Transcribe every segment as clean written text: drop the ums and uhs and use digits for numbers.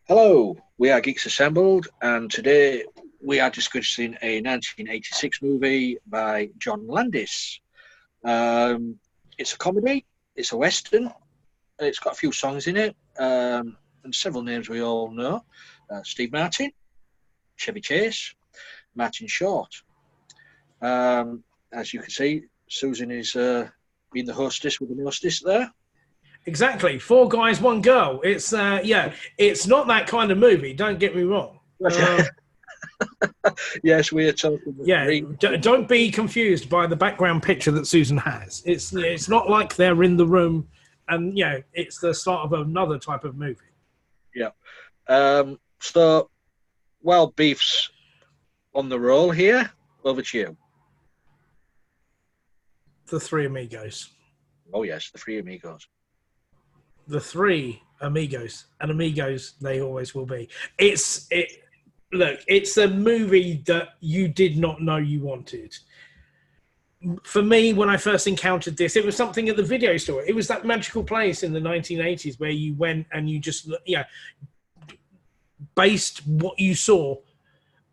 Hello, we are Geeks Assembled, and today we are discussing a 1986 movie by John Landis. It's a comedy, it's a western, it's got a few songs in it, and several names we all know. Steve Martin, Chevy Chase, Martin Short. As you can see, Susan is being the hostess with the mostess there. Exactly. Four guys, one girl. It's it's not that kind of movie. Don't get me wrong. Yes, we are talking. Don't be confused by the background picture that Susan has. It's not like they're in the room, and it's the start of another type of movie. Yeah. So, while Beef's on the roll here, over to you. The Three Amigos. Oh yes, the Three Amigos. The Three Amigos, and Amigos they always will be. It's a movie that you did not know you wanted. For me, when I first encountered this, it was something at the video store. It was that magical place in the 1980s where you went and you just based what you saw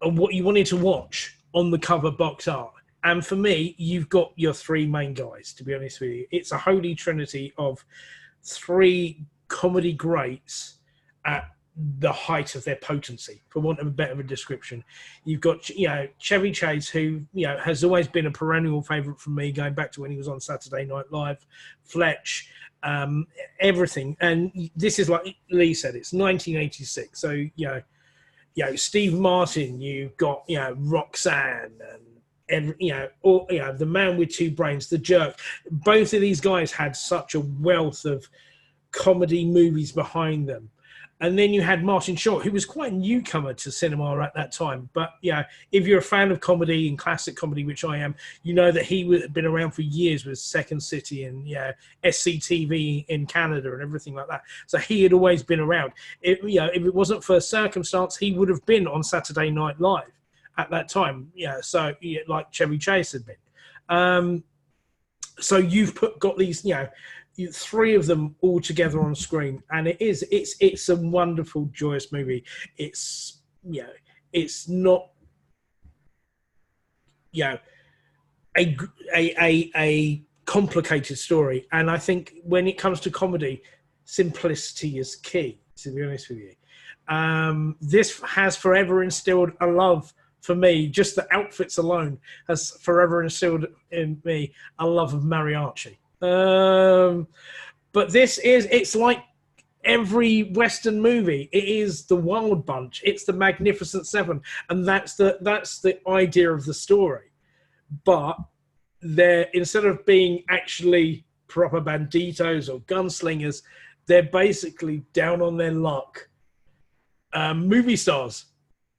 and what you wanted to watch on the cover box art. And for me, you've got your three main guys, to be honest with you. It's a holy trinity of three comedy greats at the height of their potency, for want of a better description. You've got Chevy Chase, who has always been a perennial favourite for me, going back to when he was on Saturday Night Live, Fletch, everything. And this is, like Lee said, it's 1986, so Steve Martin, you've got Roxanne, and the Man with Two Brains, The Jerk. Both of these guys had such a wealth of comedy movies behind them. And then you had Martin Short, who was quite a newcomer to cinema at that time. But if you're a fan of comedy and classic comedy, which I am, you know that he had been around for years with Second City and SCTV in Canada and everything like that. So he had always been around. If it wasn't for circumstance, he would have been on Saturday Night Live at that time. Like Chevy Chase had been. So you've got these, three of them all together on screen, and it's a wonderful, joyous movie. It's not a complicated story, and I think when it comes to comedy, simplicity is key, to be honest with you. This has forever instilled a love for me. Just the outfits alone has forever instilled in me a love of mariachi. But it's like every Western movie. It is the Wild Bunch. It's the Magnificent Seven. And that's the idea of the story. But they're, instead of being actually proper banditos or gunslingers, they're basically down on their luck movie stars.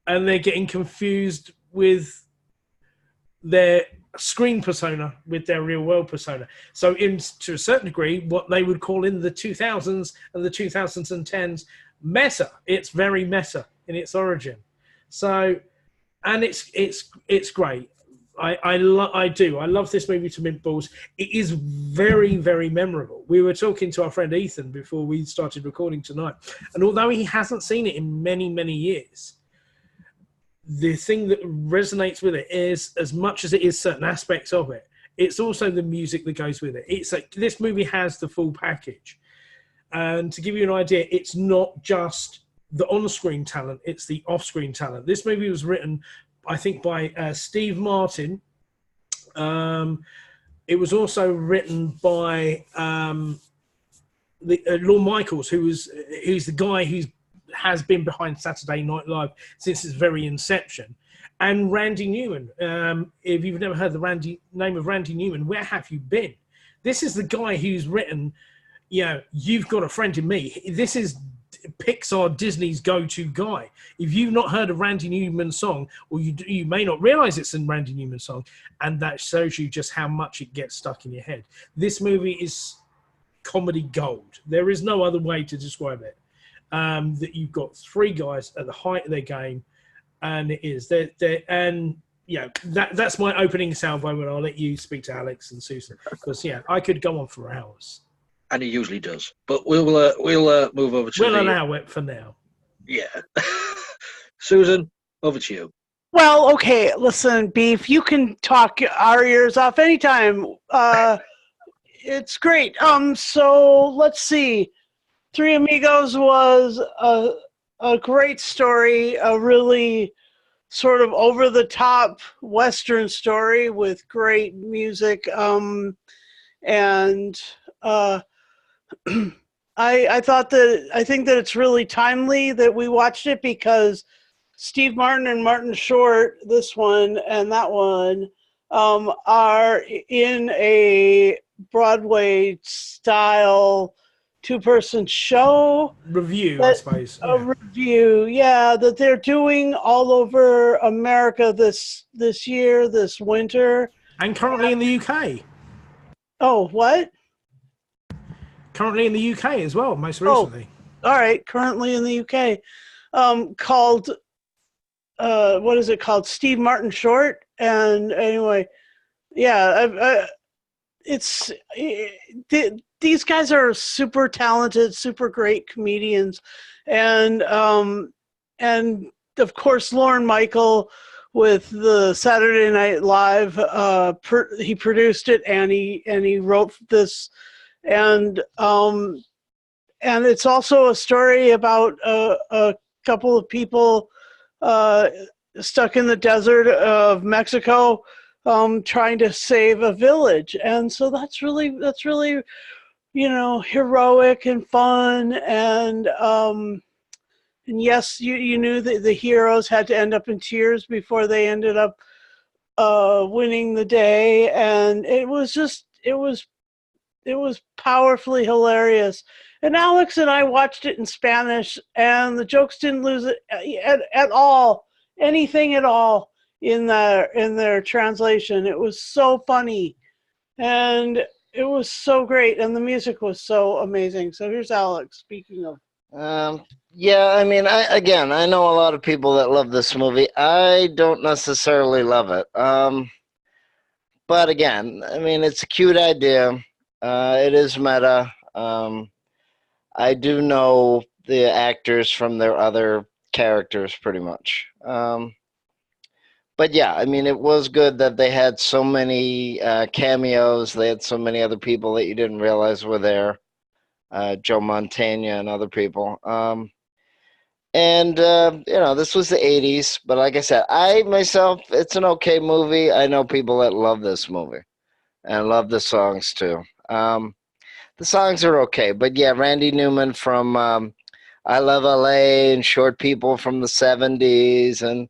And they're getting confused with their screen persona with their real world persona. So to a certain degree, what they would call in the 2000s and the 2010s meta. It's very meta in its origin. So, and it's great. I love this movie to mint balls. It is very, very memorable. We were talking to our friend Ethan before we started recording tonight, and although he hasn't seen it in many, many years, the thing that resonates with it is, as much as it is certain aspects of it, it's also the music that goes with it. It's like this movie has the full package. And to give you an idea, it's not just the on-screen talent, it's the off-screen talent. This movie was written, I think, by Steve Martin. It was also written by Lorne Michaels, who's the guy who has been behind Saturday Night Live since its very inception, and Randy Newman. If you've never heard the name of Randy Newman, where have you been? This is the guy who's written, You've Got a Friend in Me. This is Pixar, Disney's go-to guy. If you've not heard a Randy Newman song, or you may not realize it's a Randy Newman song, and that shows you just how much it gets stuck in your head. This movie is comedy gold. There is no other way to describe it. That you've got three guys at the height of their game, and it is that's my opening salvo, and I'll let you speak to Alex and Susan, because I could go on for hours. And he usually does, but we'll move over to. We'll allow it for now. Yeah. Susan, over to you. Well, okay, listen, Beef, you can talk our ears off anytime. It's great. So let's see. Three Amigos was a great story, a really sort of over the top Western story with great music. And I thought that I think that it's really timely that we watched it because Steve Martin and Martin Short, this one and that one, are in a Broadway style two-person show. Review, I suppose. A review, yeah, that they're doing all over America this year, this winter. And currently in the UK. Oh, what? Currently in the UK as well, most recently. Oh, all right, currently in the UK. Called what is it called? Steve Martin Short. And anyway, yeah, these guys are super talented, super great comedians, and of course Lorne Michael with the Saturday Night Live. He produced it and he wrote this, and it's also a story about a couple of people stuck in the desert of Mexico, trying to save a village. And so that's really, heroic and fun. And yes, you knew that the heroes had to end up in tears before they ended up winning the day. And it was powerfully hilarious. And Alex and I watched it in Spanish, and the jokes didn't lose it at all, anything at all in their translation. It was so funny, and it was so great, and the music was so amazing. So here's Alex, speaking of. Yeah, I mean, I know a lot of people that love this movie. I don't necessarily love it. But again, I mean, it's a cute idea. It is meta. I do know the actors from their other characters pretty much. But yeah, I mean, it was good that they had so many cameos. They had so many other people that you didn't realize were there. Joe Montana and other people. This was the 80s. But like I said, it's an okay movie. I know people that love this movie and love the songs too. The songs are okay, but yeah, Randy Newman from I Love LA and Short People from the 70s, and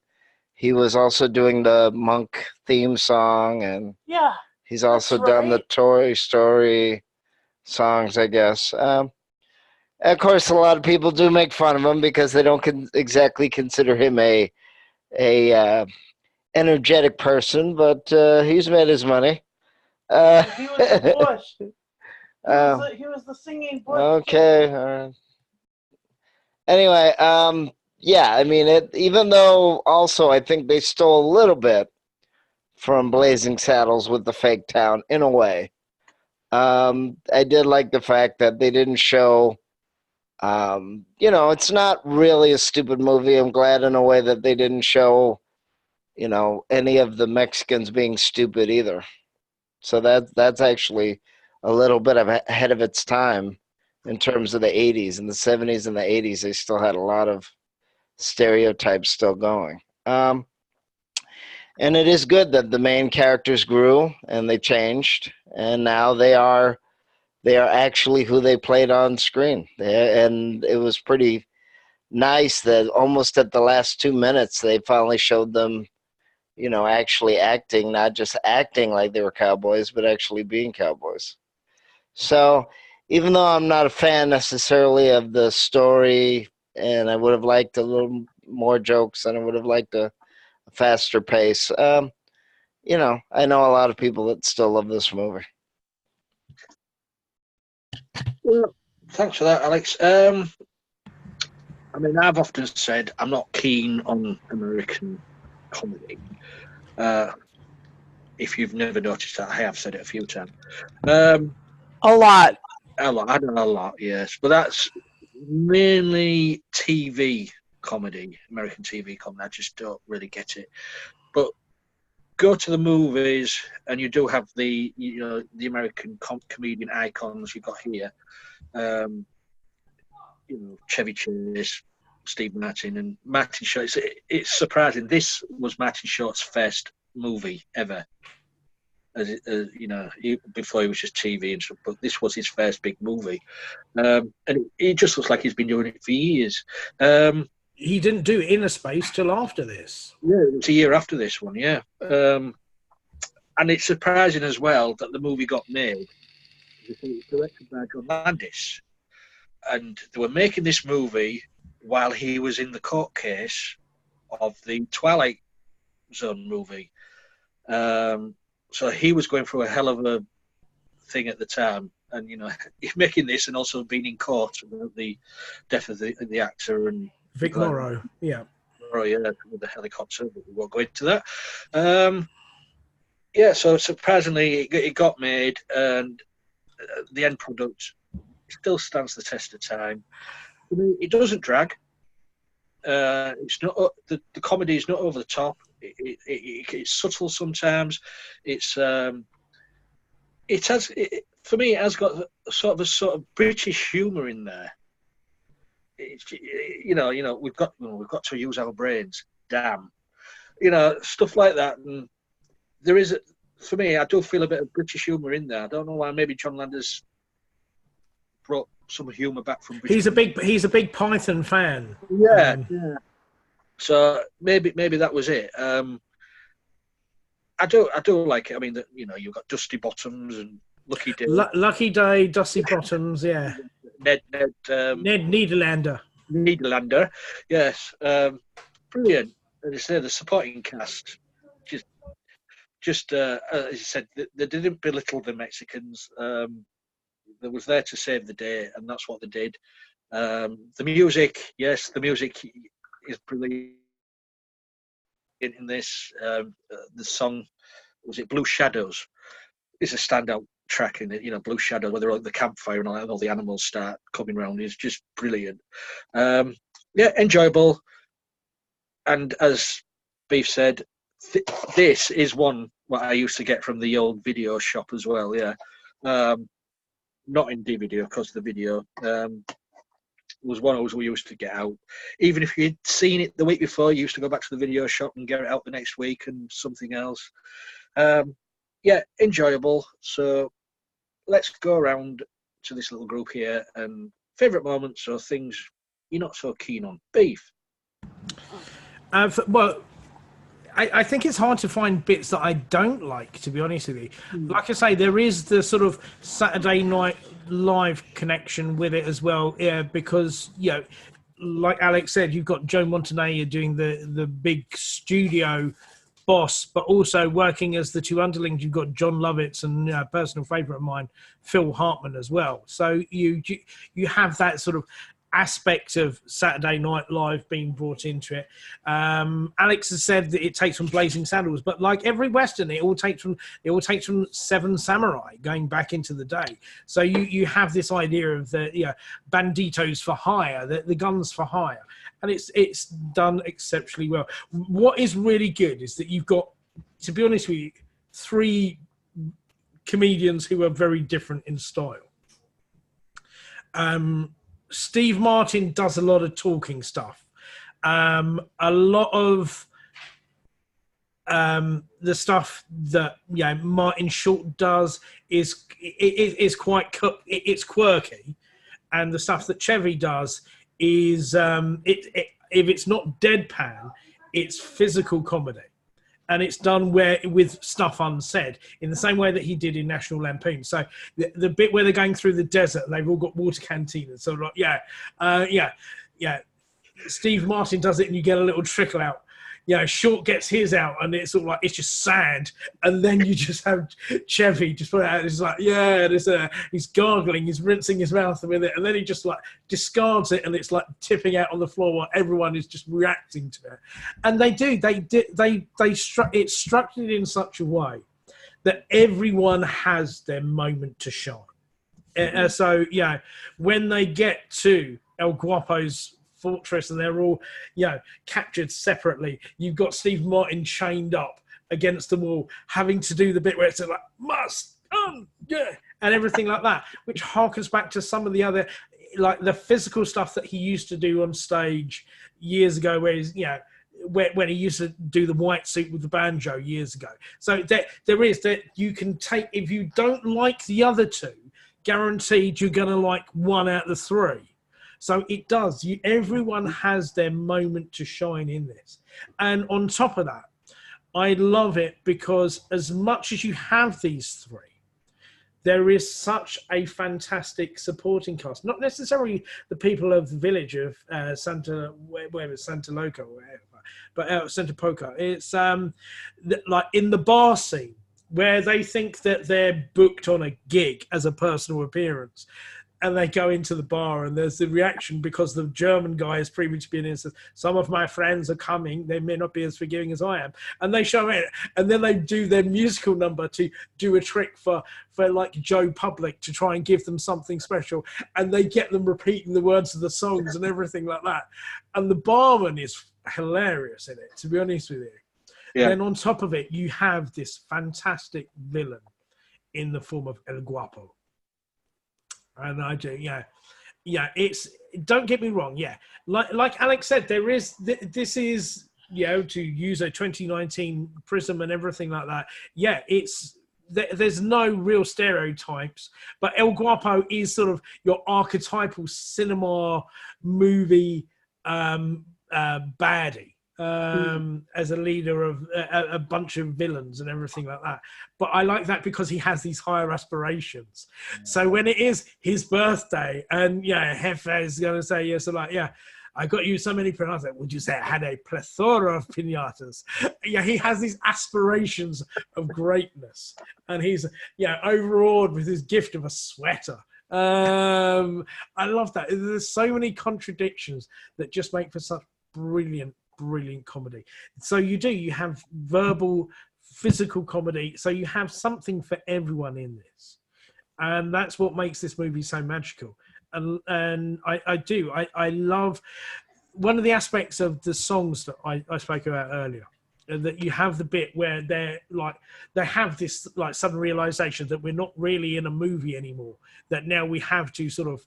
he was also doing the Monk theme song, and Yeah, he's also done the Toy Story songs, I guess. Of course, a lot of people do make fun of him because they don't exactly consider him a energetic person, but he's made his money. He was the Bush. He was the singing Bush. Okay. All right. Anyway, yeah, I mean, even though also I think they stole a little bit from Blazing Saddles with the fake town in a way. I did like the fact that they didn't show, it's not really a stupid movie. I'm glad in a way that they didn't show, any of the Mexicans being stupid either. So that's actually a little bit ahead of its time in terms of the 80s. In the 70s and the 80s, they still had a lot of stereotypes still going. And it is good that the main characters grew and they changed, and now they are actually who they played on screen. And it was pretty nice that almost at the last 2 minutes, they finally showed them, actually acting, not just acting like they were cowboys, but actually being cowboys. So even though I'm not a fan necessarily of the story, and I would have liked a little more jokes and I would have liked a faster pace, I know a lot of people that still love this movie. Well, thanks for that, Alex. I mean, I've often said I'm not keen on American comedy. If you've never noticed that, I have said it a few times. A lot. I don't know, a lot, yes. But that's mainly TV comedy, American TV comedy. I just don't really get it. But go to the movies, and you do have the American comedian icons you got here. Chevy Chase, Steve Martin, and Martin Short. It's surprising. This was Martin Short's first movie ever. Before he was just TV and stuff, but this was his first big movie, and it just looks like he's been doing it for years. He didn't do Inner Space till after this. Yeah, it was a year after this one. Yeah, and it's surprising as well that the movie got made. It was directed by John Landis, and they were making this movie while he was in the court case of the Twilight Zone movie. So he was going through a hell of a thing at the time, and making this and also being in court about the death of the actor and Vic Morrow, yeah, with the helicopter. But we won't go into that. So surprisingly, it got made, and the end product still stands the test of time. I mean, it doesn't drag. It's not the comedy is not over the top. It's subtle sometimes. For me, it has got a sort of British humour in there. We've got to use our brains. Damn, stuff like that. And there is, for me, I do feel a bit of British humour in there. I don't know why. Maybe John Landis brought some humour back from British. He's a big Python fan. Yeah. So maybe that was it. I do like it. I mean, you've got Dusty Bottoms and Lucky Day. Lucky Day, Dusty Bottoms, yeah. Ned Nederlander. Nederlander, yes. Brilliant. And it's there, the supporting cast. Just as you said, they didn't belittle the Mexicans. They was there to save the day, and that's what they did. The music is brilliant in this. The song, was it Blue Shadows? Is a standout track in it. Blue Shadows, where they're at the campfire and all the animals start coming around, is just brilliant. Enjoyable. And as Beef said, this is one what I used to get from the old video shop as well. Yeah. Not in DVD, of course. The video was one we used to get out. Even if you'd seen it the week before, you used to go back to the video shop and get it out the next week and something else. Enjoyable. So let's go around to this little group here and favourite moments or things you're not so keen on. Beef. I think it's hard to find bits that I don't like, to be honest with you. Like I say, there is the sort of Saturday Night Live connection with it as well, because, like Alex said, you've got Joe Montanaya doing the big studio boss, but also working as the two underlings. You've got John Lovitz and a personal favourite of mine, Phil Hartman, as well. So you have that sort of aspect of Saturday Night Live being brought into it. Alex has said that it takes from Blazing Saddles, but like every Western, it all takes from Seven Samurai going back into the day. So you have this idea of the banditos for hire, the guns for hire, and it's done exceptionally well. What is really good is that you've got, to be honest with you, three comedians who are very different in style. Steve Martin does a lot of talking stuff. A lot of the stuff that Martin Short does is quite it's quirky, and the stuff that Chevy does is if it's not deadpan, it's physical comedy. And it's done with stuff unsaid, in the same way that he did in National Lampoon. So the bit where they're going through the desert and they've all got water canteens. So Steve Martin does it, and you get a little trickle out. Short gets his out, and it's all like it's just sand, and then you just have Chevy just put it out. It's like he's gargling, he's rinsing his mouth with it, and then he just like discards it, and it's like tipping out on the floor while everyone is just reacting to it. And it's structured in such a way that everyone has their moment to shine. So when they get to El Guapo's fortress, and they're all, captured separately. You've got Steve Martin chained up against the wall, having to do the bit where it's like must, and everything like that, which harkens back to some of the other, like the physical stuff that he used to do on stage years ago, where he's, when he used to do the white suit with the banjo years ago. So there is that you can take, if you don't like the other two, guaranteed you're going to like one out of the three. So it does. Everyone has their moment to shine in this. And on top of that, I love it because as much as you have these three, there is such a fantastic supporting cast. Not necessarily the people of the village of Santa Loca or whatever, but Santa Poca. It's like in the bar scene where they think that they're booked on a gig as a personal appearance. And they go into the bar and there's the reaction because the German guy has previously been in and says, some of my friends are coming. They may not be as forgiving as I am. And they show it. And then they do their musical number to do a trick for like Joe Public to try and give them something special. And they get them repeating the words of the songs and everything like that. And the barman is hilarious in it, to be honest with you. Yeah. Then on top of it, you have this fantastic villain in the form of El Guapo. And I do, it's, don't get me wrong, like Alex said, there is, this is, to use a 2019 prism and everything like that, it's, there's no real stereotypes, but El Guapo is sort of your archetypal cinema movie baddie. As a leader of a bunch of villains and everything like that. But I like that because he has these higher aspirations. So when it is his birthday and Jefe is going to say, I got you so many pinatas. Would you say I had a plethora of pinatas? He has these aspirations of greatness, and he's overawed with his gift of a sweater. I love that. There's so many contradictions that just make for such brilliant comedy. So you have verbal, physical comedy, so you have something for everyone in this, and that's what makes this movie so magical. And I love one of the aspects of the songs that I spoke about earlier, that you have the bit where they have this like sudden realization that we're not really in a movie anymore, that now we have to sort of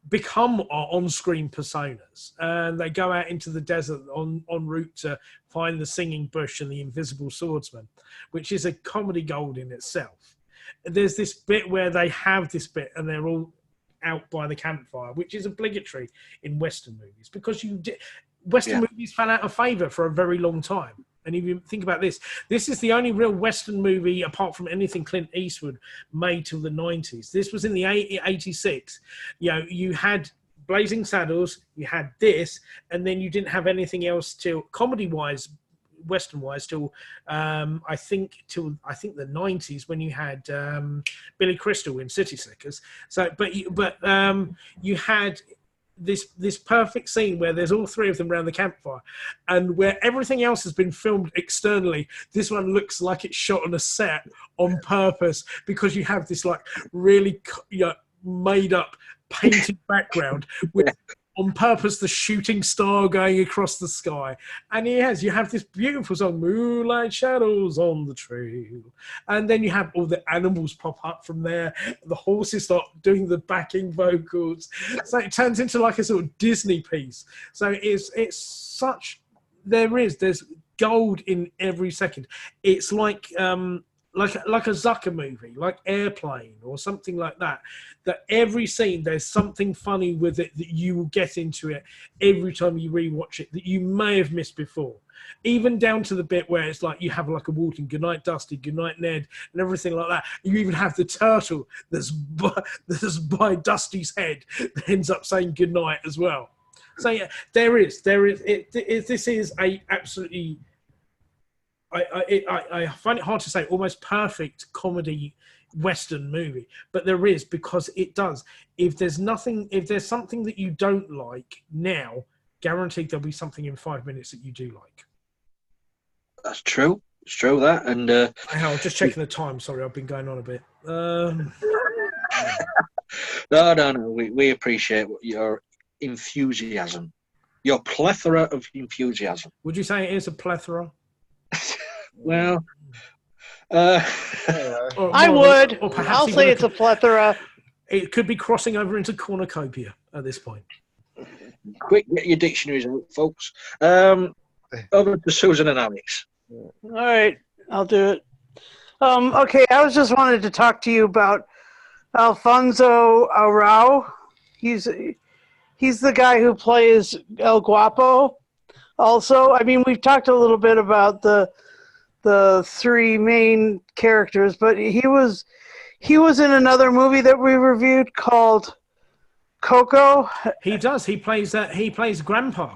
become our on-screen personas, and they go out into the desert en route to find the singing bush and the invisible swordsman, which is a comedy gold in itself. There's this bit where they have this bit and they're all out by the campfire, which is obligatory in Western movies because Western movies fell out of favor for a very long time. And if you think about this is the only real Western movie, apart from anything Clint Eastwood made till the 90s. This was in the 86. You had Blazing Saddles, you had this, and then you didn't have anything else till comedy-wise, Western-wise, till I think the 90s when you had Billy Crystal in City Slickers. So, but you had this perfect scene where there's all three of them around the campfire, and where everything else has been filmed externally, this one looks like it's shot on a set on purpose, because you have this like really made up painted background with on purpose the shooting star going across the sky. And you have this beautiful song, Moonlight Shadows on the Trail, and then you have all the animals pop up from there, the horses start doing the backing vocals, so it turns into like a sort of Disney piece. So it's such, there's gold in every second. It's like a Zucker movie, like Airplane or something like that, that every scene there's something funny with it that you will get into it every time you rewatch it that you may have missed before. Even down to the bit where it's like you have like a Walton, goodnight Dusty, goodnight Ned, and everything like that. You even have the turtle that's by Dusty's head that ends up saying goodnight as well. So this is a absolutely, I find it hard to say, almost perfect comedy Western movie, but there is, because it does. If there's something that you don't like now, guaranteed there'll be something in 5 minutes that you do like. That's true. It's true that. And I'm just checking the time. Sorry, I've been going on a bit. No. We appreciate your enthusiasm. Your plethora of enthusiasm. Would you say it is a plethora? Well, Or I more would. or perhaps I'll even say it's a plethora. It could be crossing over into cornucopia at this point. quick, get your dictionaries out, folks. Over to Susan and Alex. All right, I'll do it. Okay, I was just wanted to talk to you about Alfonso Arau. He's the guy who plays El Guapo. Also, I mean, we've talked a little bit about the three main characters, but he was in another movie that we reviewed called Coco. He does. He plays Grandpa.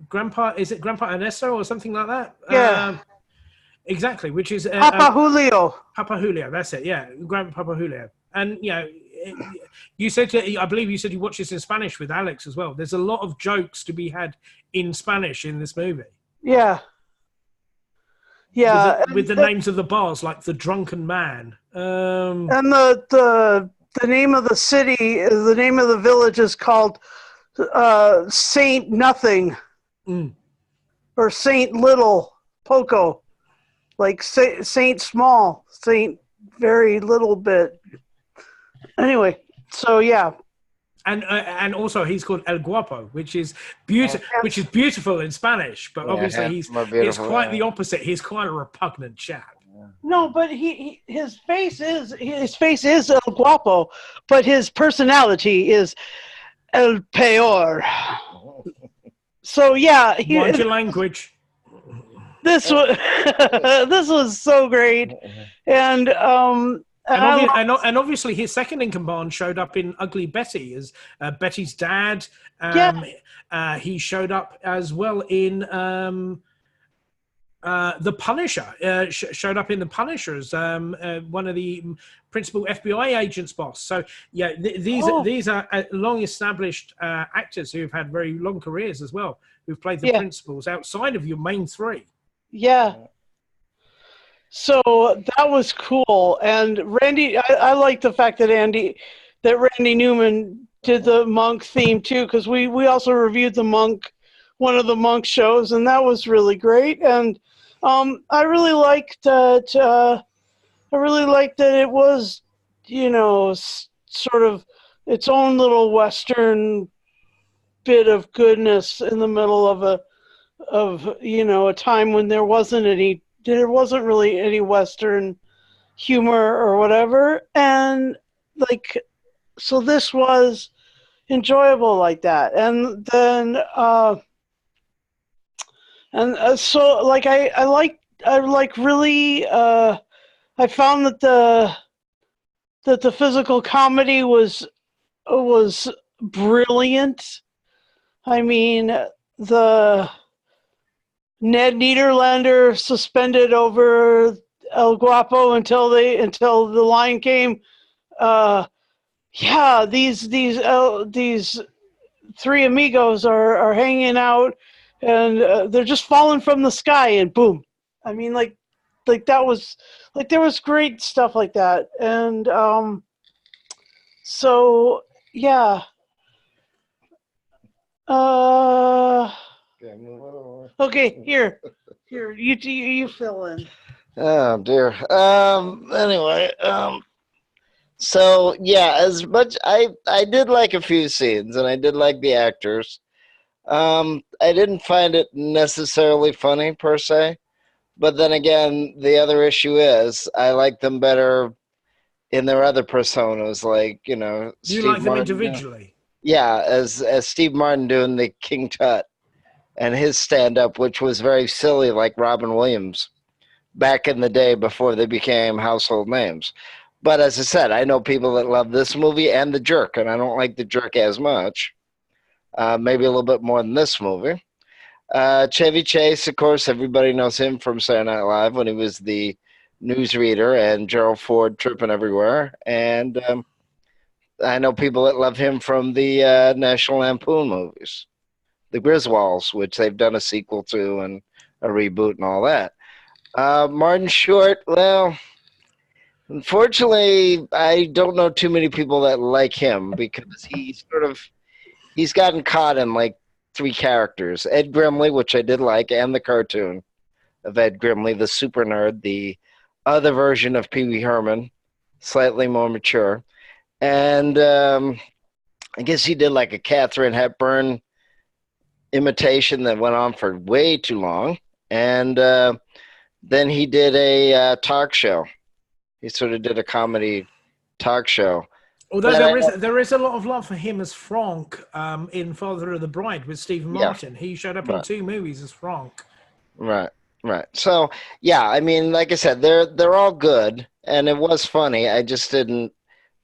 Grandpa, is it Grandpa Ernesto or something like that? Yeah. Exactly, which is Papa Julio. Papa Julio, that's it. Yeah, Grandpapa Julio. And you know, you said I believe you said you watched this in Spanish with Alex as well. There's a lot of jokes to be had in Spanish in this movie. Yeah. Yeah, with the names of the bars, like the Drunken Man. And the name of the city, the name of the village is called Saint Nothing, or Saint Little Poco, like Saint Small, Saint Very Little Bit. Anyway, so yeah. And also he's called El Guapo, which is beautiful in Spanish, but obviously it's quite the opposite. He's quite a repugnant chap. No, but his face is El Guapo, but his personality is El Peor. So yeah, mind your language. This was so great, and obviously his second in command showed up in Ugly Betty as Betty's dad. He showed up as well in The Punisher. Showed up in The Punisher as one of the principal FBI agents' boss. So yeah, these are long established actors who've had very long careers as well, who've played the principals outside of your main three. Yeah. So that was cool, and Randy. I like the fact that Randy Newman did the Monk theme too, because we also reviewed the Monk, one of the Monk shows, and that was really great. And I really liked that. It was, you know, sort of its own little Western bit of goodness in the middle of a time when there wasn't really any Western humor or whatever. And like, so this was enjoyable like that. And then, so like, I found that the physical comedy was brilliant. I mean, the Ned Niederlander suspended over El Guapo until the line came. These three amigos are hanging out, and they're just falling from the sky, and boom. I mean, like that was like, there was great stuff like that, and so yeah. Okay, here, you fill in. Oh dear. Anyway, so yeah, as much I did like a few scenes, and I did like the actors. I didn't find it necessarily funny per se, but then again, the other issue is I like them better in their other personas, like, you know. You like them individually. Yeah, as Steve Martin doing the King Tut and his stand-up, which was very silly, like Robin Williams back in the day before they became household names. But as I said, I know people that love this movie and The Jerk, and I don't like The Jerk as much. Maybe a little bit more than this movie. Chevy Chase, of course, everybody knows him from Saturday Night Live when he was the newsreader and Gerald Ford Tripping Everywhere. And I know people that love him from the National Lampoon movies, The Griswolds, which they've done a sequel to and a reboot and all that. Martin Short, well, unfortunately, I don't know too many people that like him because he's gotten caught in like three characters: Ed Grimley, which I did like, and the cartoon of Ed Grimley, the super nerd, the other version of Pee Wee Herman, slightly more mature. And I guess he did like a Katharine Hepburn imitation that went on for way too long. And then he did a talk show. He sort of did a comedy talk show. Although there is a lot of love for him as Frank in Father of the Bride with Stephen Martin. He showed up in 2 movies as Frank. Right. So yeah, I mean, like I said, they're all good, and it was funny. I just didn't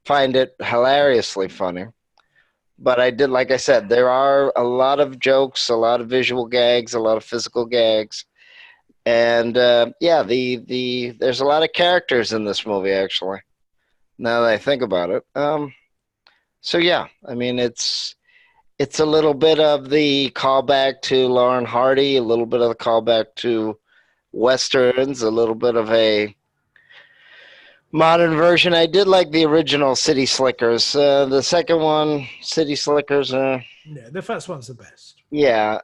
find it hilariously funny. But I did, like I said, there are a lot of jokes, a lot of visual gags, a lot of physical gags, and yeah, there's a lot of characters in this movie actually. Now that I think about it, so yeah, I mean, it's a little bit of the callback to Lauren Hardy, a little bit of the callback to Westerns, a little bit of a modern version. I did like the original City Slickers. The second one, City Slickers. Yeah, the first one's the best. Yeah.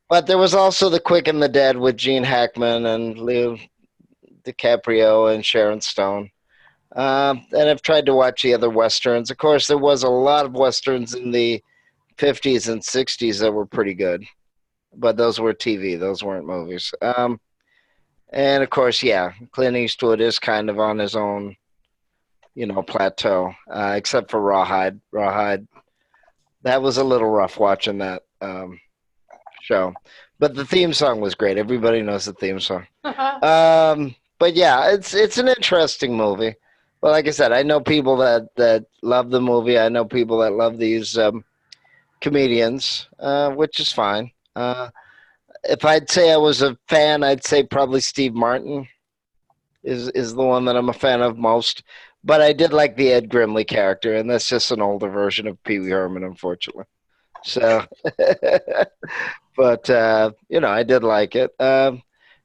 But there was also The Quick and the Dead with Gene Hackman and Leo DiCaprio and Sharon Stone. And I've tried to watch the other Westerns. Of course, there was a lot of Westerns in the 50s and 60s that were pretty good. But those were TV. Those weren't movies. And, of course, yeah, Clint Eastwood is kind of on his own, plateau, except for Rawhide. Rawhide, that was a little rough watching that show. But the theme song was great. Everybody knows the theme song. But, yeah, it's an interesting movie. But like I said, I know people that love the movie. I know people that love these comedians, which is fine. If I'd say I was a fan, I'd say probably Steve Martin is the one that I'm a fan of most. But I did like the Ed Grimley character, and that's just an older version of Pee Wee Herman, unfortunately. So, but, I did like it.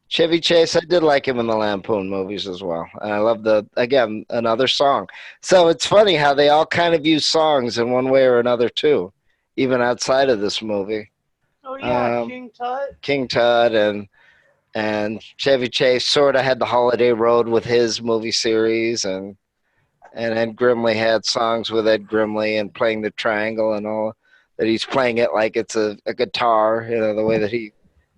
Chevy Chase, I did like him in the Lampoon movies as well. And I love another song. So it's funny how they all kind of use songs in one way or another, too, even outside of this movie. Oh yeah, King Tut. King Tut and Chevy Chase sort of had the Holiday Road with his movie series, and Ed Grimley had songs with Ed Grimley and playing the triangle and all that. He's playing it like it's a guitar, the way that he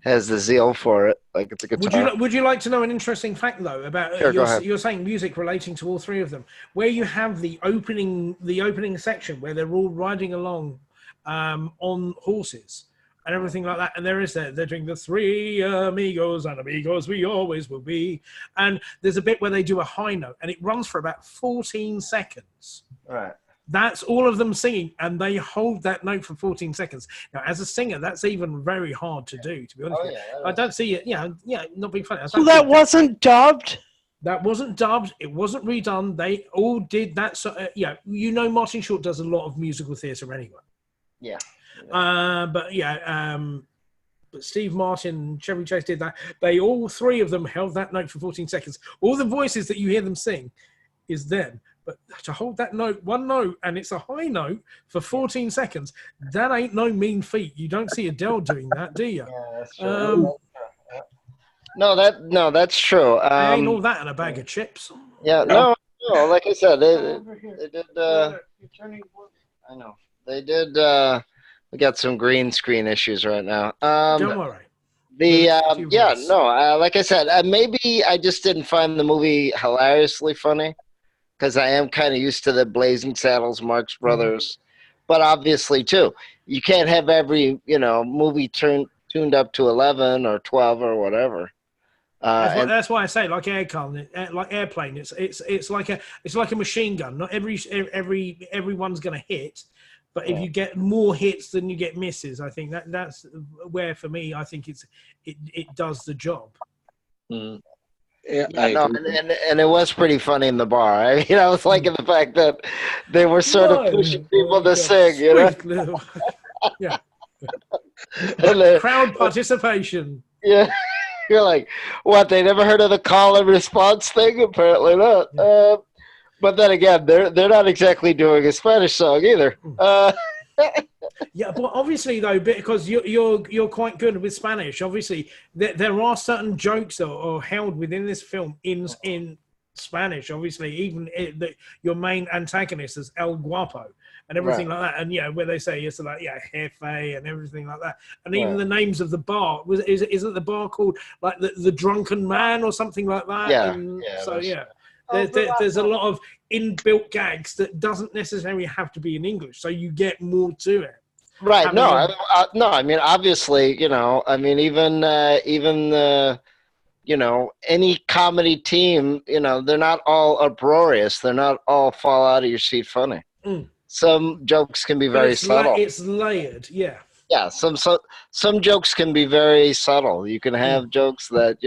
has the zeal for it, like it's a guitar. Would you like to know an interesting fact though about you're saying music relating to all three of them, where you have the opening section where they're all riding along on horses and everything like that, and they're doing the three amigos and amigos we always will be, and there's a bit where they do a high note and it runs for about 14 seconds. Right. That's all of them singing, and they hold that note for 14 seconds. Now, as a singer, that's even very hard to do, to be honest with you. I don't see it. Yeah, not being funny. So that wasn't dubbed? That wasn't dubbed. It wasn't redone. They all did that. So, Martin Short does a lot of musical theatre anyway. Yeah. But Steve Martin, Chevy Chase did that. They all three of them held that note for 14 seconds. All the voices that you hear them sing is them. But to hold that one note, and it's a high note for 14 seconds, that ain't no mean feat. You don't see Adele doing that, do you? Yeah, that's true. No, that's true. Ain't all that in a bag of chips. Yeah, no. Like I said, they did. I know they did. We got some green screen issues right now. Don't worry. Like I said, maybe I just didn't find the movie hilariously funny, because I am kind of used to the Blazing Saddles, Marx Brothers. But obviously, too, you can't have every, movie tuned up to 11 or 12 or whatever. That's why I say, like airplane, it's like a machine gun. Not everyone's going to hit, but if you get more hits than you get misses, I think that's where, for me, I think it does the job. Mm. And it was pretty funny in the bar. I mean, I was liking the fact that they were sort of pushing people to sing, Yeah. And crowd participation. Yeah. You're like, what? They never heard of the call and response thing? Apparently not. Yeah. But then again, they're not exactly doing a Spanish song either. Yeah, but obviously though, because you're quite good with Spanish. Obviously, there are certain jokes that are held within this film in Spanish. Obviously, even your main antagonist is El Guapo and everything like that. And where they say it's like Jefe and everything like that. And even the names of the bar isn't the bar called like the Drunken Man or something like that? Yeah. And Yeah. so there's a lot of inbuilt gags that doesn't necessarily have to be in English, so you get more to it. Right. No. No. I mean, obviously, I mean, even any comedy team, they're not all uproarious. They're not all fall out of your seat funny. Some jokes can be very subtle. It's layered, yeah. Yeah, some jokes can be very subtle. You can have jokes that,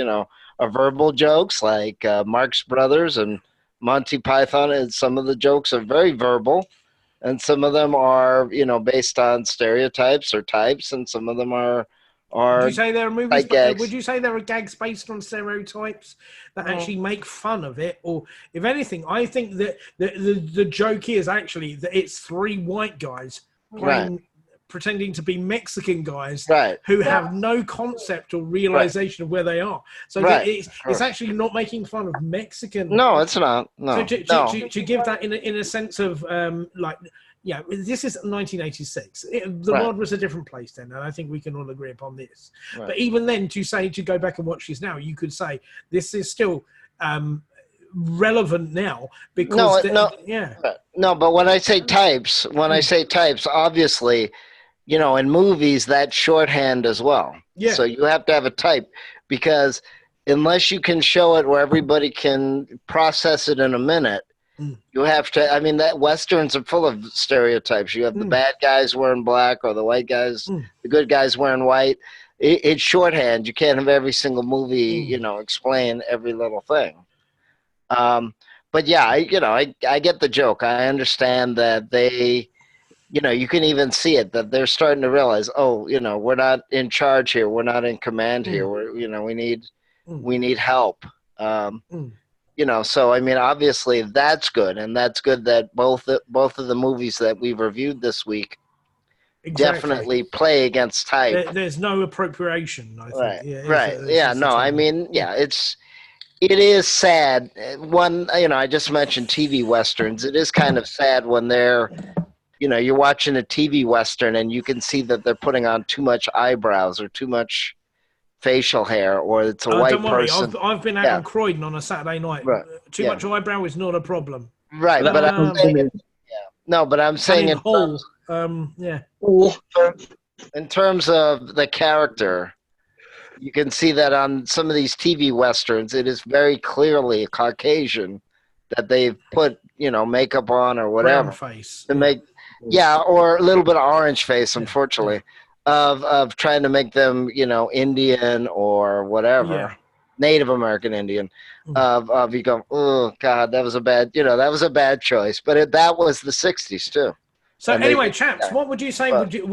are verbal jokes like Marx Brothers and Monty Python, and some of the jokes are very verbal, and some of them are, based on stereotypes or types, and some of them are would you say there are movies? gags. Would you say there are gags based on stereotypes that actually make fun of it, or if anything, I think that the joke is actually that it's three white guys pretending to be Mexican guys who have no concept or realization of where they are. So it's actually not making fun of Mexican. No, it's not. No. So to give that in a sense of this is 1986. The world was a different place then, and I think we can all agree upon this. Right. But even then, to go back and watch this now, you could say this is still relevant now because No, but when I say types, obviously, in movies that's shorthand as well. Yeah. So you have to have a type, because unless you can show it where everybody can process it in a minute, you have to. I mean, that westerns are full of stereotypes. You have the bad guys wearing black, or the white guys, the good guys wearing white. It's shorthand. You can't have every single movie, explain every little thing. But yeah, I get the joke. I understand that they, you can even see it, that they're starting to realize, we're not in charge here. We're not in command here. We need help. So I mean, obviously that's good, and that's good that both of the movies that we've reviewed this week definitely play against type. There's no appropriation, I think. I mean, it is sad. I just mentioned TV westerns. It is kind of sad when they're, you're watching a TV western and you can see that they're putting on too much eyebrows or too much facial hair, or it's a white don't worry, person. I've been out on Croydon on a Saturday night. Right. Too much eyebrow is not a problem. Right, but I'm saying, but I'm saying in terms of the character, you can see that on some of these TV westerns, it is very clearly a Caucasian that they've put, makeup on or whatever. Brown face. To make, or a little bit of orange face, unfortunately. Yeah. Of trying to make them, Indian or whatever, Native American Indian, of you go, oh God, that was a bad choice. But that was the '60s too. So anyway, chaps, what would you say was your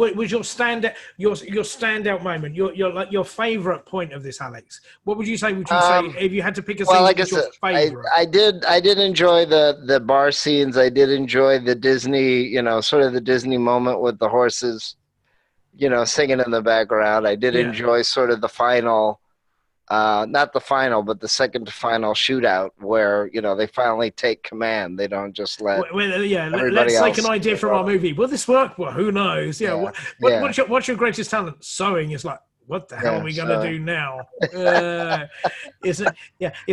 standout moment, your favorite point of this, Alex? What would you say? Would you say if you had to pick a scene? Well, like I said, I did enjoy the bar scenes. I did enjoy the Disney, sort of the Disney moment with the horses, singing in the background. I did enjoy sort of the final, not the final, but the second to final shootout where, they finally take command. They don't just let let's take an idea from our movie. Will this work? Well, who knows? What's your greatest talent? Sewing. Is like, what the hell are we going to do now? It's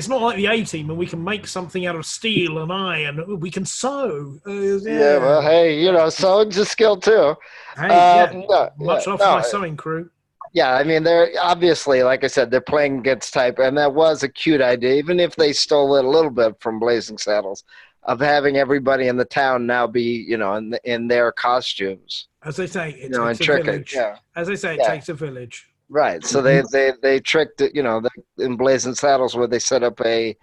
not like the A-Team, and we can make something out of steel and iron. We can sew. Well, hey, sewing's a skill too. Hey, much love for my sewing crew. Yeah, I mean, they're obviously, like I said, they're playing against type, and that was a cute idea, even if they stole it a little bit from Blazing Saddles, of having everybody in the town now be, in their costumes. As they say, it takes a village. As they say, it takes a village. Right. So they tricked it, in Blazing Saddles, where they set up a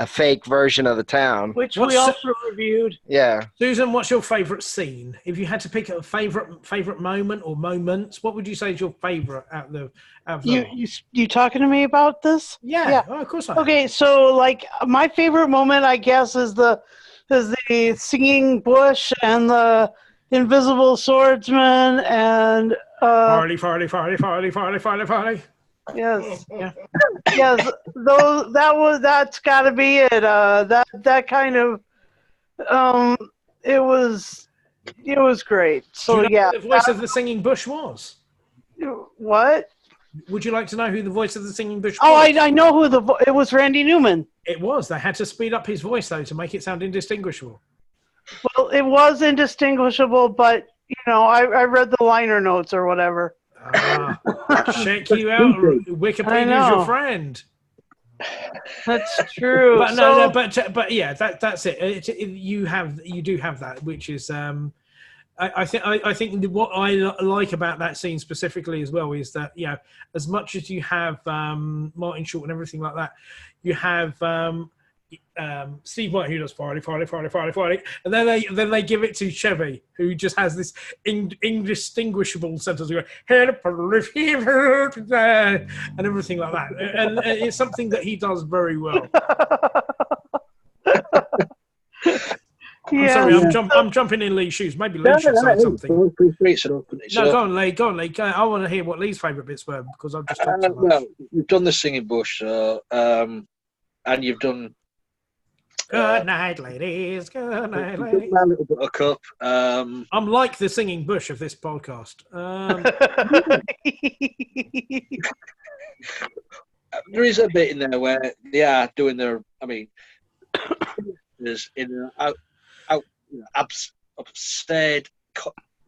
fake version of the town, which we also reviewed. Yeah. Susan, what's your favorite scene? If you had to pick a favorite moment or moments, what would you say is your favorite out of you talking to me about this? Yeah. Oh, of course I am. Okay, so like my favorite moment, I guess, is the singing bush and the Invisible Swordsman and Farley. yes, yes, those that's got to be it. That kind of it was great. So Do you know yeah, who the voice of the singing bush was? what? Would you like to know who the voice of the singing bush Oh, was? I know who it was. Randy Newman. It was. They had to speed up his voice though to make it sound indistinguishable. Well, it was indistinguishable, but I read the liner notes or whatever. Check you out. Wikipedia's your friend. That's true. But yeah, that's it. You do have that, which is I think what I like about that scene specifically as well is that as much as you have Martin Short and everything like that, you have Steve White who does Farley, and then they give it to Chevy who just has this indistinguishable sentence going and everything like that, and it's something that he does very well. I'm sorry, I'm jumping in Lee's shoes. Maybe Lee should say something. No, go on, Lee. I want to hear what Lee's favourite bits were because I've just talked too much. Well, you've done the singing bush, and you've done. Good night, ladies. Good night, ladies. My Little Buttercup. I'm like the singing bush of this podcast. There is a bit in there where they are doing their. I mean, there's in absurd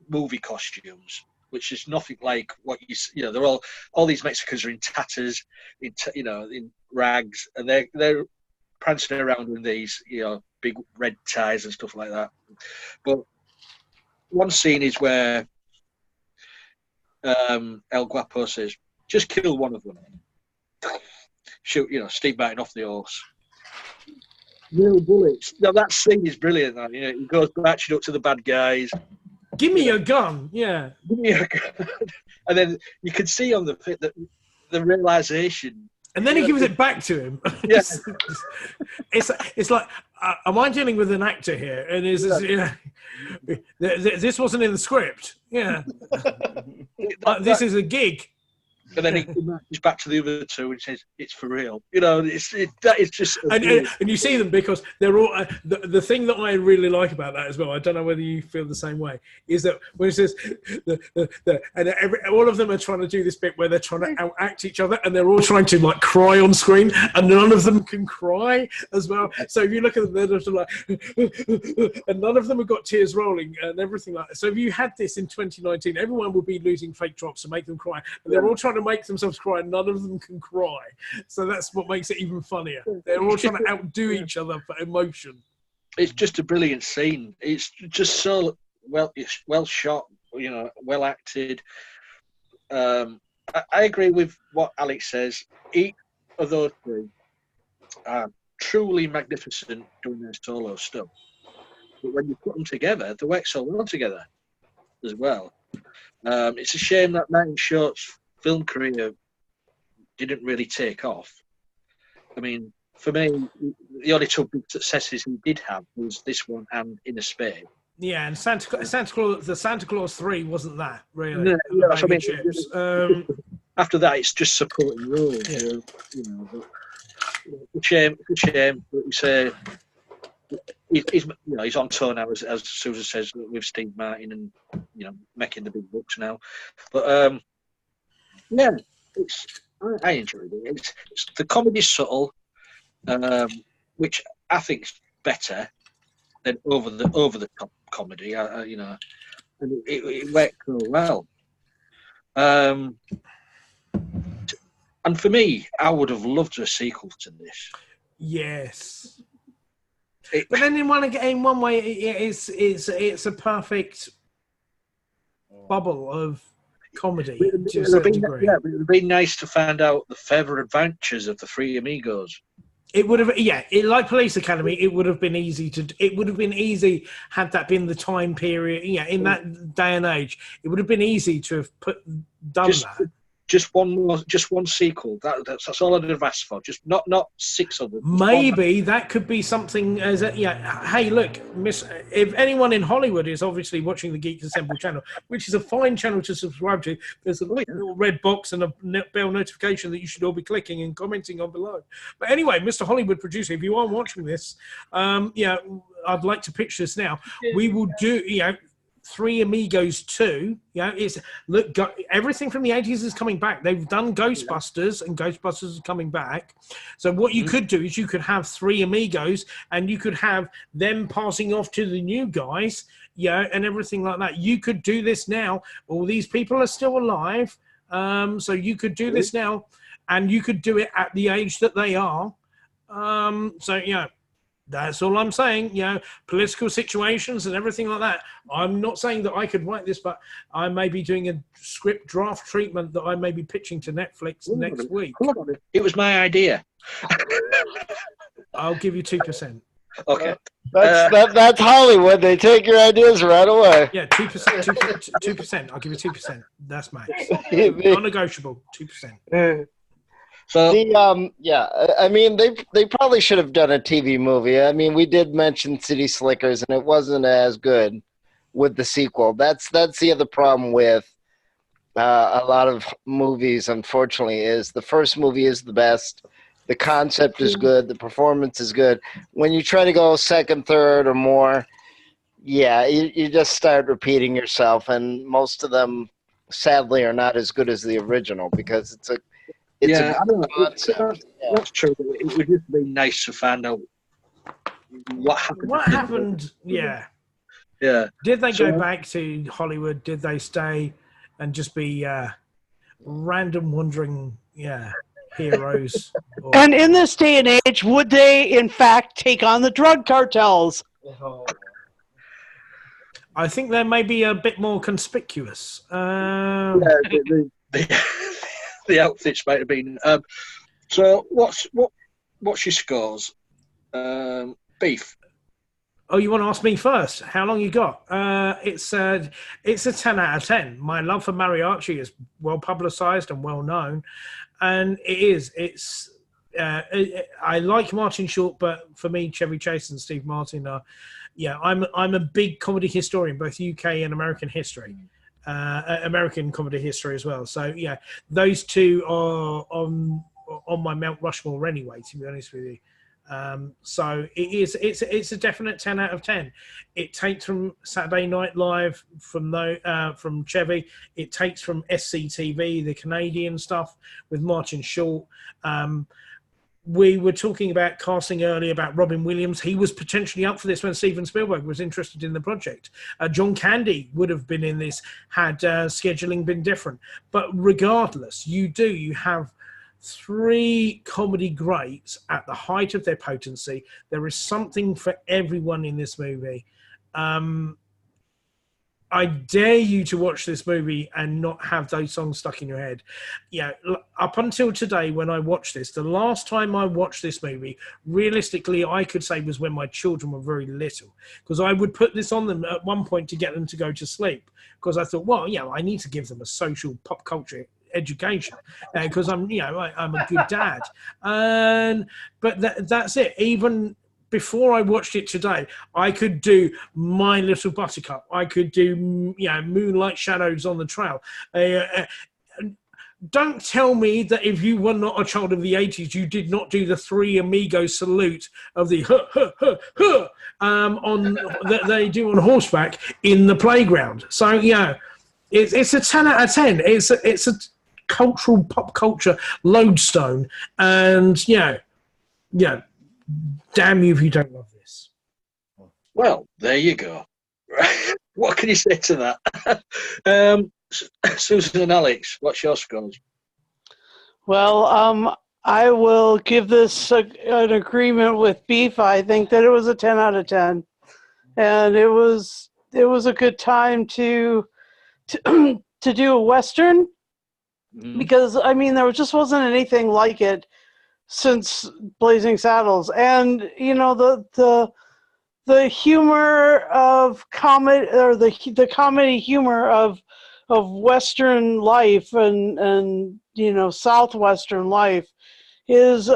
movie costumes, which is nothing like what they're all these Mexicans are in tatters, in rags, and they're prancing around in these big red ties and stuff like that. But one scene is where El Guapo says, "Just kill one of them." Shoot, Steve Martin off the horse. No bullets. Now that scene is brilliant. He goes marching up to the bad guys. Give me your gun. Yeah. Give me a gun. And then you can see on the fit that the realization. And then he gives it back to him. Yeah. it's like, am I dealing with an actor here? And this wasn't in the script. Yeah. This is a gig. And then he marches back to the other two and says, "It's for real." That is just. And you see them because they're all. The thing that I really like about that as well, I don't know whether you feel the same way, is that when it says, all of them are trying to do this bit where they're trying to act each other, and they're all trying to like cry on screen, and none of them can cry as well. So if you look at them, they're just like, and none of them have got tears rolling and everything like that. So if you had this in 2019, everyone would be losing fake drops to make them cry, and they're all trying to make themselves cry, and none of them can cry. So that's what makes it even funnier. They're all trying to outdo each other for emotion. It's just a brilliant scene. It's just so well shot, well acted. I agree with what Alex says. Each of those three are truly magnificent doing their solo stuff. But when you put them together, they work so well together as well. It's a shame that Martin Short's film career didn't really take off. I mean, for me, the only two big successes he did have was this one and Inner Space. Yeah, and the Santa Claus 3 wasn't that really. No, that's what I mean. After that, it's just supporting roles. Yeah. It's a shame. But we say he's on tour now, as Susan says, with Steve Martin, and making the big bucks now. But yeah, I enjoyed it. It's the comedy's subtle, which I think is better than over the top comedy. And it worked so well. And for me, I would have loved a sequel to this. Yes. But then in one way, it's a perfect bubble of comedy to a certain degree. Yeah, but it would be nice to find out the further adventures of the three amigos. It would have, like Police Academy, it would have been easy had that been the time period, in that day and age. It would have been easy to have done that. just one sequel. That's all I'd have asked for. Just not 6 others. Maybe that could be something as a, hey, look, if anyone in Hollywood is obviously watching the Geeks Assemble channel, which is a fine channel to subscribe to, there's a little red box and a bell notification that you should all be clicking and commenting on below. But anyway, Mr. Hollywood producer, if you are watching this, I'd like to pitch this now. We will do, Three Amigos 2, everything from the 80s is coming back. They've done Ghostbusters, and Ghostbusters is coming back. So what you could do is you could have Three Amigos, and you could have them passing off to the new guys, and everything like that. You could do this now. All these people are still alive, so you could do this now, and you could do it at the age that they are. That's all I'm saying, political situations and everything like that. I'm not saying that I could write this, but I may be doing a script draft treatment that I may be pitching to Netflix next week. It was my idea. I'll give you 2%. Okay. That's Hollywood. They take your ideas right away. Yeah, 2%. 2%. I'll give you 2%. That's max. Non-negotiable. 2%. So I mean, they probably should have done a TV movie. I mean, we did mention City Slickers, and it wasn't as good with the sequel. That's the other problem with a lot of movies, unfortunately, is the first movie is the best. The concept is good. The performance is good. When you try to go second, third, or more, you just start repeating yourself, and most of them, sadly, are not as good as the original because it's a I don't know. That's true. It would just be nice to find out what happened. What happened? Yeah. Did they go back to Hollywood? Did they stay and just be random wandering, heroes? And in this day and age, would they, in fact, take on the drug cartels? I think they may be a bit more conspicuous. The outfits might have been. So what's your scores? Beef. Oh, you want to ask me first? How long you got? It's a 10 out of 10. My love for Mariachi is well publicized and well known, and it is. It's. I like Martin Short, but for me, Chevy Chase and Steve Martin are. I'm a big comedy historian, both UK and American history. American comedy history as well. So those two are on my Mount Rushmore anyway, to be honest with you. So it's a definite 10 out of 10. It takes from Saturday Night Live from Chevy. It takes from SCTV, the Canadian stuff with Martin Short. We were talking about casting earlier about Robin Williams. He was potentially up for this when Steven Spielberg was interested in the project. John Candy would have been in this had scheduling been different. But regardless, you have 3 comedy greats at the height of their potency. There is something for everyone in this movie. I dare you to watch this movie and not have those songs stuck in your head. Up until today, when I watched this, the last time I watched this movie, realistically, I could say was when my children were very little, because I would put this on them at one point to get them to go to sleep, because I thought, I need to give them a social pop culture education because I'm a good dad. But that's it. Even before I watched it today, I could do My Little Buttercup. I could do, Moonlight Shadows on the Trail. Don't tell me that if you were not a child of the 80s, you did not do the Three Amigos salute of the that they do on horseback in the playground. So it's a 10 out of 10. It's a cultural pop culture lodestone, and damn you if you don't love this. Well, there you go. What can you say to that? Susan and Alex, what's your scores? Well, I will give this an agreement with Beef. I think that it was a 10 out of 10. And it was a good time to do a Western, because, there just wasn't anything like it since Blazing Saddles. And the humor of comedy, or the comedy humor of Western life and Southwestern life is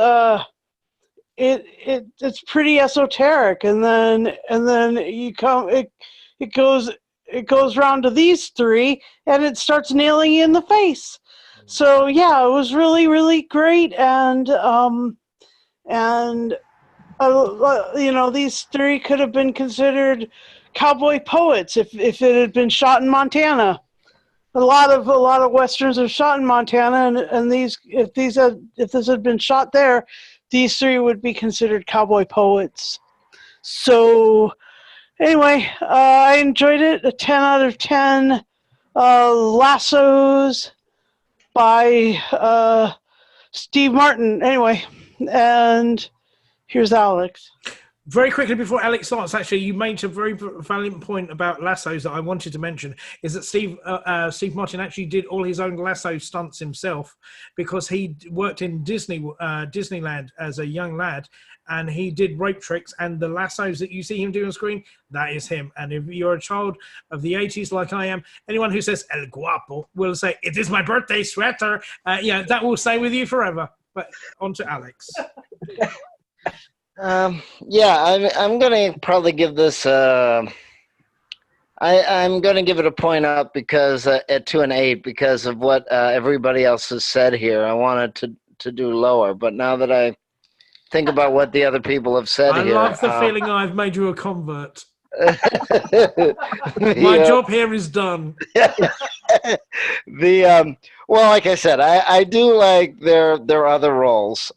it's pretty esoteric, and then it goes around to these three, and it starts nailing you in the face. So yeah, it was really, really great, and these three could have been considered cowboy poets if it had been shot in Montana. A lot of westerns are shot in Montana, and if this had been shot there, these three would be considered cowboy poets. So anyway, I enjoyed it. A 10 out of 10. Lassos by Steve Martin. Anyway, and here's Alex. Very quickly before Alex starts, actually, you made a very valiant point about lassos that I wanted to mention, is that Steve Martin actually did all his own lasso stunts himself, because he worked in Disneyland as a young lad, and he did rope tricks, and the lassos that you see him do on screen, that is him. And if you're a child of the 80s like I am, anyone who says El Guapo will say, "It is my birthday sweater." That will stay with you forever. But on to Alex. I'm gonna probably give this. I'm gonna give it a point up because at 2 and 8 because of what everybody else has said here. I wanted to do lower, but now that I think about what the other people have said I here, love the feeling I've made you a convert. My job here is done. Well, like I said, I do like their other roles.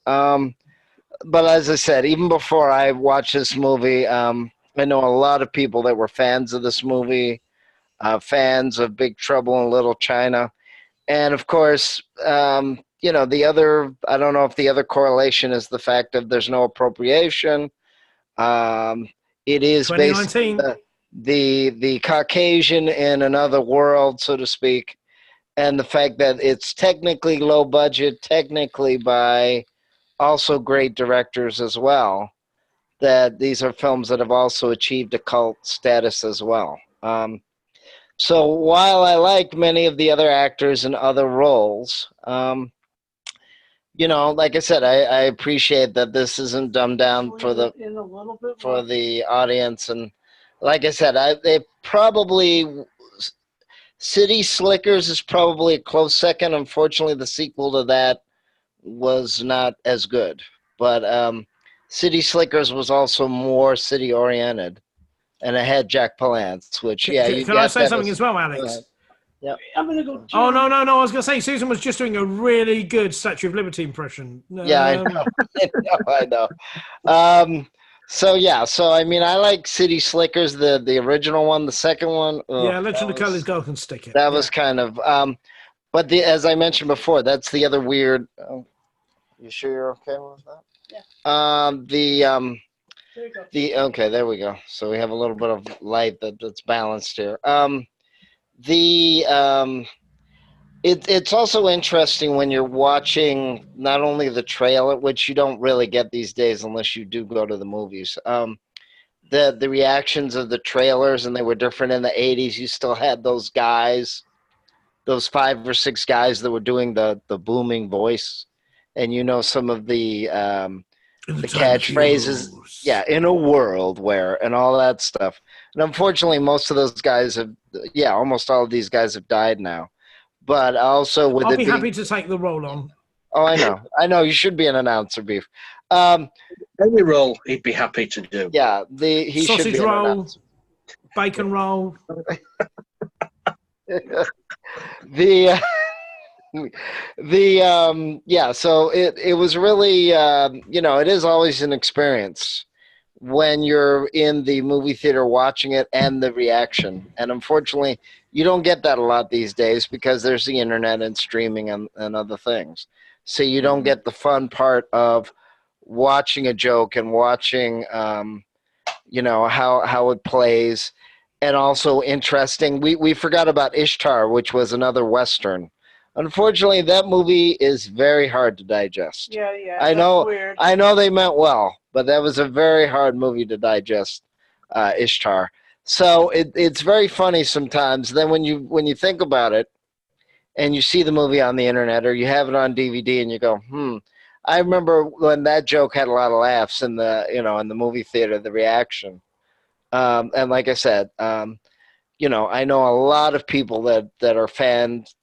But as I said, even before I watched this movie, I know a lot of people that were fans of this movie, fans of Big Trouble in Little China. And of course, the other, I don't know if the other correlation is the fact that there's no appropriation. It is 2019. basically the Caucasian in another world, so to speak. And the fact that it's technically low budget, technically by also great directors as well, that these are films that have also achieved a cult status as well. So while I like many of the other actors in other roles, like I said, I appreciate that this isn't dumbed down for the audience. And like I said, they probably City Slickers is probably a close second. Unfortunately, the sequel to that was not as good, but City Slickers was also more city oriented, and it had Jack Palance, which can I say something as well, Alex? Yeah, I'm gonna go. Oh no! I was gonna say Susan was just doing a really good Statue of Liberty impression. Yeah, I know. I know. So I mean, I like City Slickers, the original one. The second one, Legend of Curly's Golden Stick. That was kind of but as I mentioned before, that's the other weird. You sure you're okay with that? Yeah. Okay, there we go. So we have a little bit of light that's balanced here. It's also interesting when you're watching not only the trailer, which you don't really get these days unless you do go to the movies. The reactions of the trailers, and they were different in the 80s. You still had those guys, those 5 or 6 guys that were doing the booming voice. And some of the catchphrases, in a world where, and all that stuff. And unfortunately, most of those guys almost all of these guys have died now. But also I'll be happy to take the role on. Oh, I know. You should be an announcer, Beef. Any role he'd be happy to do. Yeah, he sausage should be roll, an announcer. bacon roll. So it was really it is always an experience when you're in the movie theater watching it, and the reaction. And unfortunately, you don't get that a lot these days because there's the internet and streaming and other things. So you don't get the fun part of watching a joke and watching how it plays. And also interesting, we forgot about Ishtar, which was another Western. Unfortunately, that movie is very hard to digest. Yeah. I know. Weird. I know they meant well, but that was a very hard movie to digest, Ishtar. So it's very funny sometimes. Then when you think about it, and you see the movie on the internet or you have it on DVD, and you go, I remember when that joke had a lot of laughs in the movie theater, the reaction. And like I said, I know a lot of people that are fans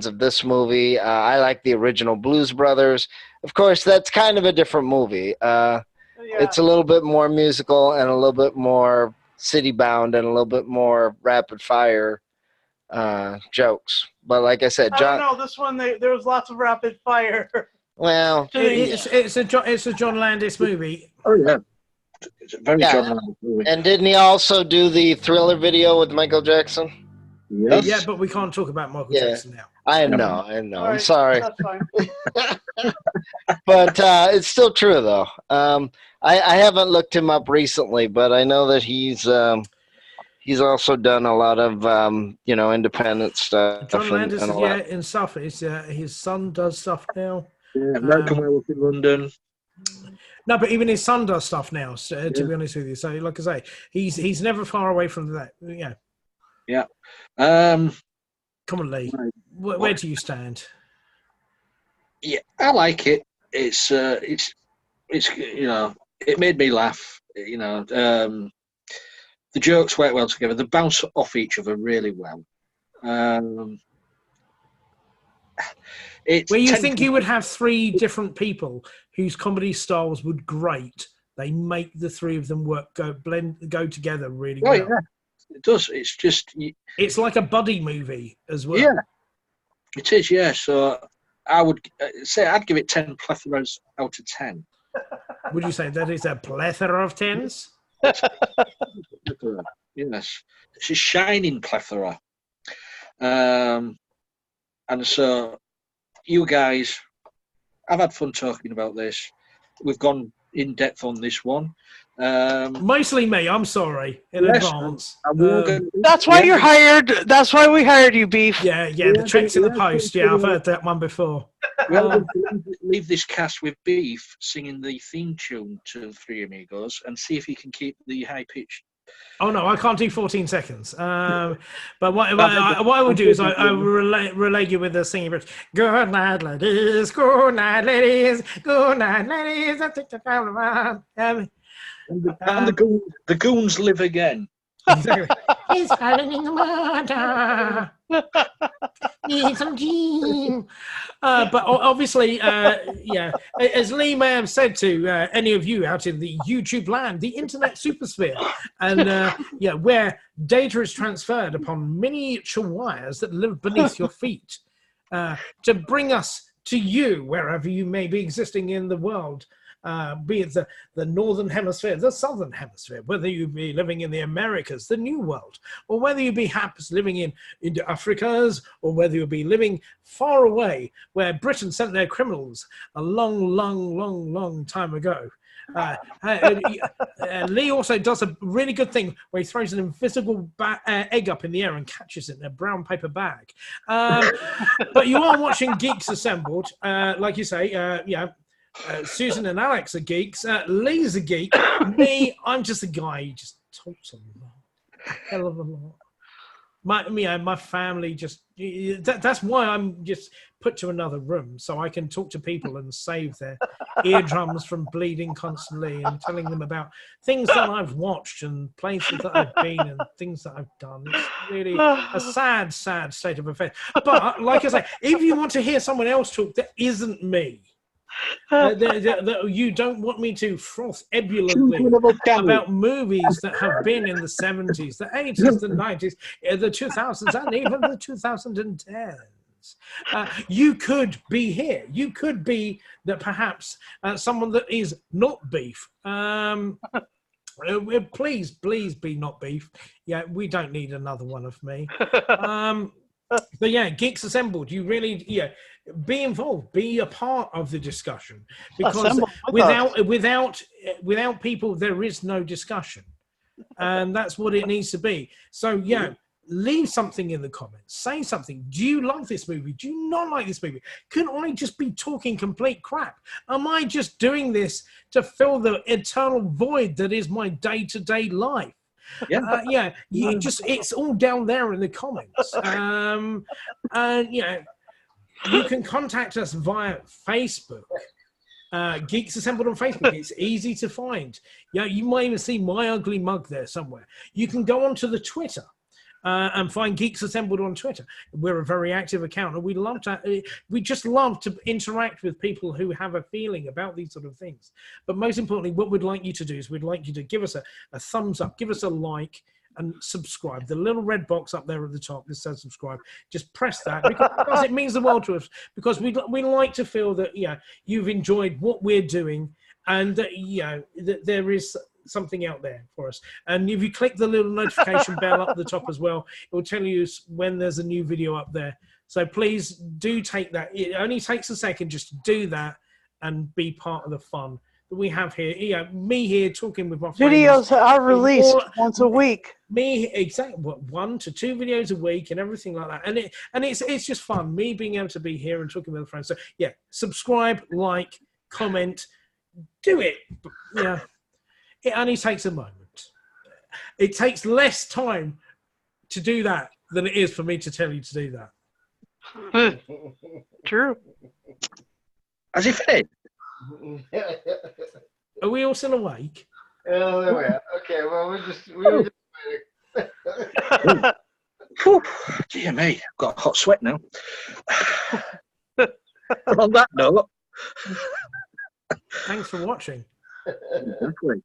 of this movie. I like the original Blues Brothers. Of course, that's kind of a different movie. It's a little bit more musical and a little bit more city bound and a little bit more rapid fire jokes. But like I said, I don't know, this one there was lots of rapid fire. Well, it's a John Landis movie. Oh yeah, it's a very John Landis movie. And didn't he also do the Thriller video with Michael Jackson? Yes. Yeah, but we can't talk about Michael Jackson now. I know. Right, I'm sorry. That's fine. But it's still true, though. I haven't looked him up recently, but I know that he's also done a lot of independent stuff. John Landis, in stuff. His son does stuff now. Yeah, American Werewolf in London. No, but even his son does stuff now. So, to be honest with you, so like I say, he's never far away from that. Yeah. Yeah. Come on, Lee. Where do you stand? Yeah, I like it. It's it made me laugh. The jokes work well together. They bounce off each other really well. Where you think you would have three different people whose comedy styles would grate, they make the three of them go together really well. Yeah, it does. It's just it's like a buddy movie as well. Yeah, it is. Yeah, so I would say I'd give it 10 plethoras out of 10. Would you say that is a plethora of tens? Plethora. Yes, it's a shining plethora. And so, you guys, I've had fun talking about this. We've gone in depth on this one. Mostly me. I'm sorry in advance. That's why you're hired. That's why we hired you, Beef. Yeah. The tricks in the post. Yeah, I've heard that one before. We'll leave this cast with Beef singing the theme tune to Three Amigos and see if he can keep the high pitch. Oh no, I can't do 14 seconds. But what I will do is I will relay you with the singing bridge. Good night, ladies. Good night, ladies. Good night, ladies. I take the time around. And the goons live again. Exactly. He's falling in the water. Need some gin. But obviously, as Lee may have said to any of you out in the YouTube land, the internet supersphere, and where data is transferred upon miniature wires that live beneath your feet to bring us to you wherever you may be existing in the world. Be it the northern hemisphere, the southern hemisphere, whether you be living in the Americas, the New World, or whether you be perhaps living in the Africas, or whether you be living far away where Britain sent their criminals a long time ago. Lee also does a really good thing where he throws an invisible egg up in the air and catches it in a brown paper bag. But you are watching Geeks Assembled, like you say, Susan and Alex are geeks. Lee's a geek. Me, I'm just a guy who just talks a lot. A hell of a lot. My family just... That's why I'm just put to another room, so I can talk to people and save their eardrums from bleeding constantly and telling them about things that I've watched and places that I've been and things that I've done. It's really a sad state of affairs. But, like I say, if you want to hear someone else talk that isn't me, you don't want me to froth ebulliently about movies that have been in the 70s, the 80s, the 90s, the 2000s, and even the 2010s. You could be here. You could be that perhaps someone that is not Beef. Please be not Beef. Yeah, we don't need another one of me. But yeah, Geeks Assembled, you really, be involved, be a part of the discussion, because without people, there is no discussion, and that's what it needs to be. So leave something in the comments, say something. Do you like this movie? Do you not like this movie? Can I just be talking complete crap? Am I just doing this to fill the eternal void that is my day-to-day life? Yeah. Yeah, it's all down there in the comments. And you can contact us via Facebook. Geeks Assembled on Facebook. It's easy to find. Yeah, you might even see my ugly mug there somewhere. You can go onto the Twitter and find Geeks Assembled on Twitter. We're a very active account, and we just love to interact with people who have a feeling about these sort of things. But most importantly, what we'd like you to do is we'd like you to give us a thumbs up, give us a like, and subscribe. The little red box up there at the top that says subscribe, just press that, because it means the world to us, because we like to feel that you've enjoyed what we're doing, and that there is something out there for us. And if you click the little notification bell up the top as well, it will tell you when there's a new video up there. So please do take that. It only takes a second just to do that and be part of the fun that we have here. Me here talking with my friends. Videos are released once a week. Exactly 1 to 2 videos a week and everything like that. And it's just fun. Me being able to be here and talking with friends. So yeah, subscribe, like, comment, do it. Yeah, it only takes a moment. It takes less time to do that than it is for me to tell you to do that. True. Has he finished? Are we all still awake? Oh, there we are. Okay, well, we were just waiting. Whew, dear me, I've got a hot sweat now. On that note, Thanks for watching. exactly.